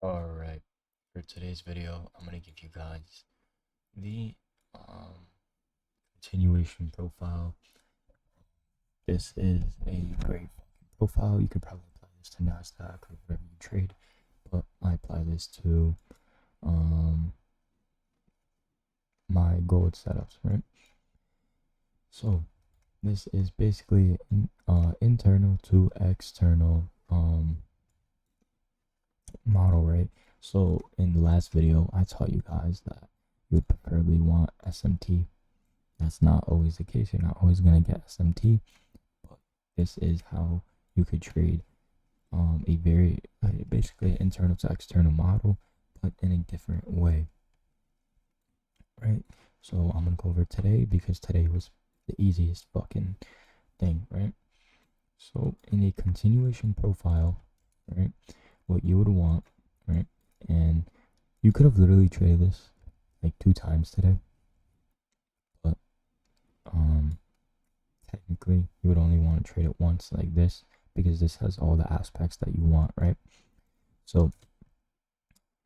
Alright, for today's video, I'm gonna give you guys the um, continuation profile. This is a great profile. You could probably apply this to NASDAQ or whatever you trade, but I apply this to my gold setups, right? So this is basically internal to external model, right? So in the last video, I taught you guys that you would preferably want SMT. That's not always the case. You're not always going to get SMT, but this is how you could trade a very basically internal to external model, but in a different way, right? So I'm going to go over today because today was the easiest fucking thing, right? So in a continuation profile, right, what you would want, right, and you could have literally traded this like 2 times today, but technically you would only want to trade it once like this because this has all the aspects that you want, right? So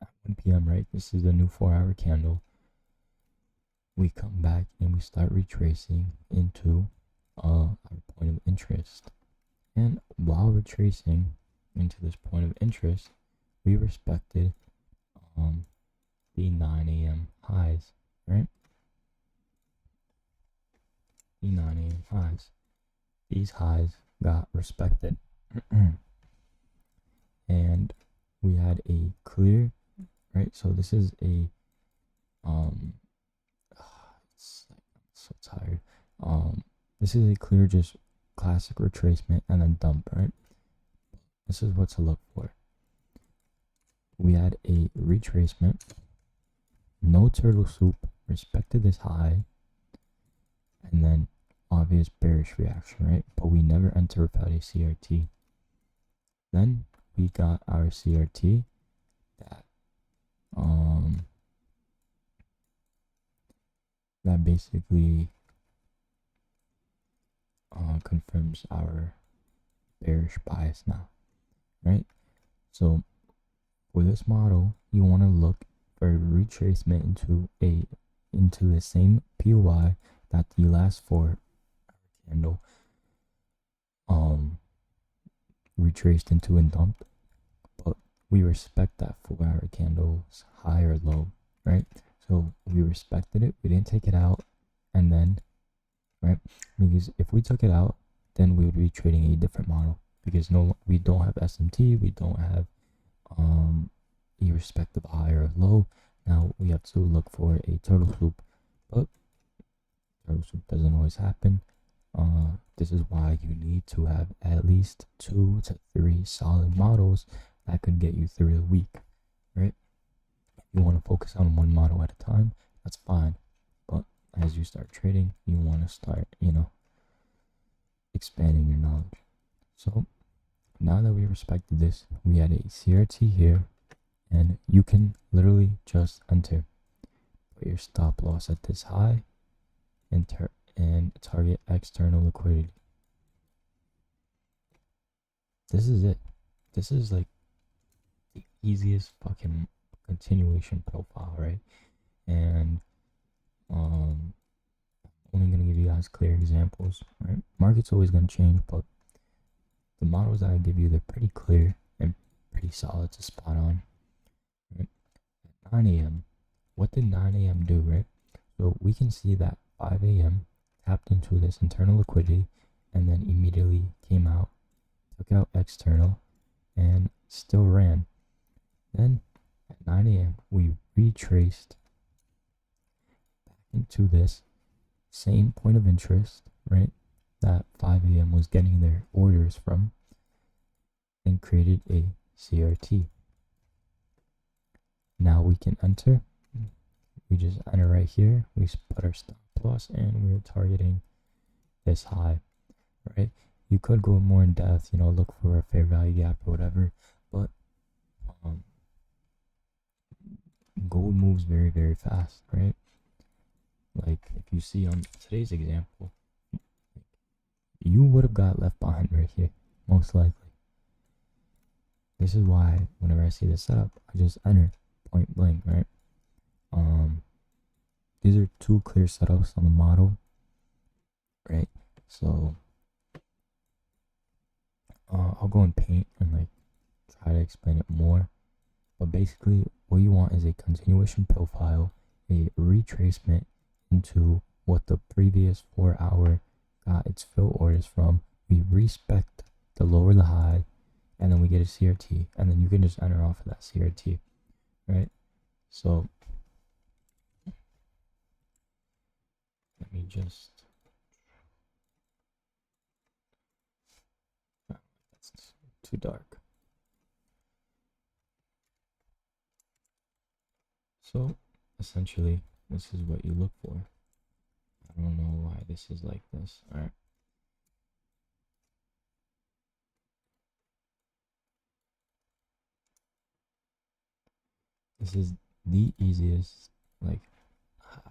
at 1 p.m., right, this is the new 4-hour candle. We come back and we start retracing into our point of interest. And while retracing into this point of interest, we respected the 9 a.m. highs, right? The 9 a.m. highs. These highs got respected. And we had a clear, right? So this is a it's like, I'm so tired. This is a clear, just classic retracement and then dump, right? This is what to look for. We had a retracement, no turtle soup, respected this high, and then obvious bearish reaction, right? But we never enter without a CRT. Then we got our CRT that basically confirms our bearish bias now, right? So for this model, you want to look for retracement into the same POI that the last 4-hour candle retraced into and dumped, but we respect that 4-hour candle's high or low, right? So we respected it, we didn't take it out, and then, right, because if we took it out, then we would be trading a different model, because we don't have SMT, we don't have a respective high or low. Now we have to look for a turtle soup, but turtle soup doesn't always happen. This is why you need to have at least 2 to 3 solid models that could get you through the week, right? If you want to focus on one model at a time, that's fine, but as you start trading, you want to start, expanding your knowledge. So now that we respected this, we had a CRT here, and you can literally just enter, put your stop loss at this high, and target external liquidity. This is it. This is like the easiest fucking continuation profile, right? And I'm only gonna give you guys clear examples, right? Market's always gonna change, but the models that I give you, they're pretty clear and pretty solid to spot on, right? At 9 a.m., what did 9 a.m. do, right? So we can see that 5 a.m. tapped into this internal liquidity and then immediately came out, took out external, and still ran. Then at 9 a.m. we retraced back into this same point of interest, right, that 5 a.m. was getting their orders from, and created a CRT. Now we can enter. We just enter right here. We put our stop loss and we're targeting this high, right? You could go more in depth, look for a fair value gap or whatever, but gold moves very, very fast, right? Like if you see on today's example, you would have got left behind right here, most likely. this is why whenever I see this setup, I just enter point blank, right? These are two clear setups on the model, right? So I'll go in Paint and like try to explain it more. But basically, what you want is a continuation profile, a retracement into what the previous 4 hour got its fill orders from. We respect the lower the high, and then we get a CRT, and then you can just enter off of that CRT, right? So let me just, that's too dark. So essentially, this is what you look for. I don't know why this is like this. All right. This is the easiest, like,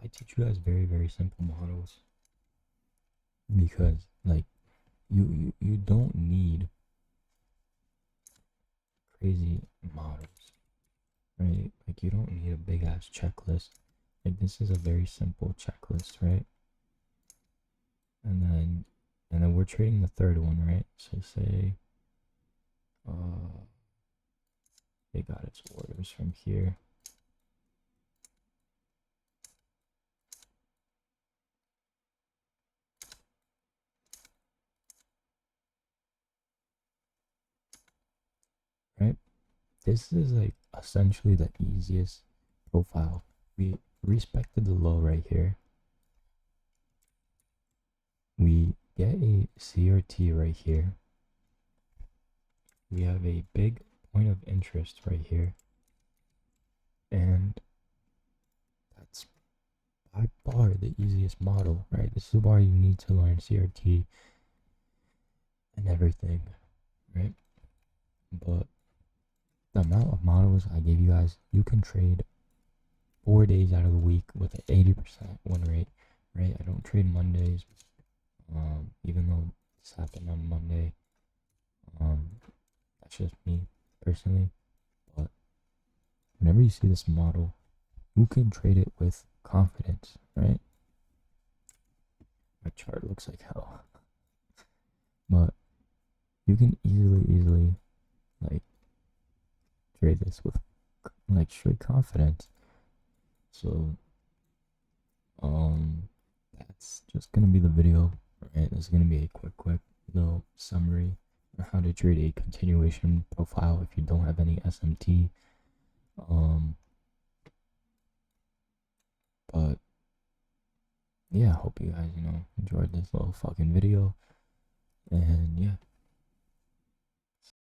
I teach you guys very, very simple models because, like, you don't need crazy models, right? Like, you don't need a big ass checklist. Like, this is a very simple checklist, right? And then we're trading the third one, right? So say, they got its orders from here. Right? This is like essentially the easiest profile. We respected the low right here. We get a CRT right here. We have a big point of interest right here. And that's by far the easiest model, right? This is why you need to learn CRT and everything, right? But the amount of models I gave you guys, you can trade 4 days out of the week with an 80% win rate, right? I don't trade Mondays, even though this happened on Monday. That's just me personally. But whenever you see this model, you can trade it with confidence, right? My chart looks like hell, but you can easily like trade this with like straight confidence. So that's just gonna be the video, right? This is gonna be a quick little summary on how to trade a continuation profile if you don't have any SMT. But yeah, I hope you guys, enjoyed this little fucking video. And yeah,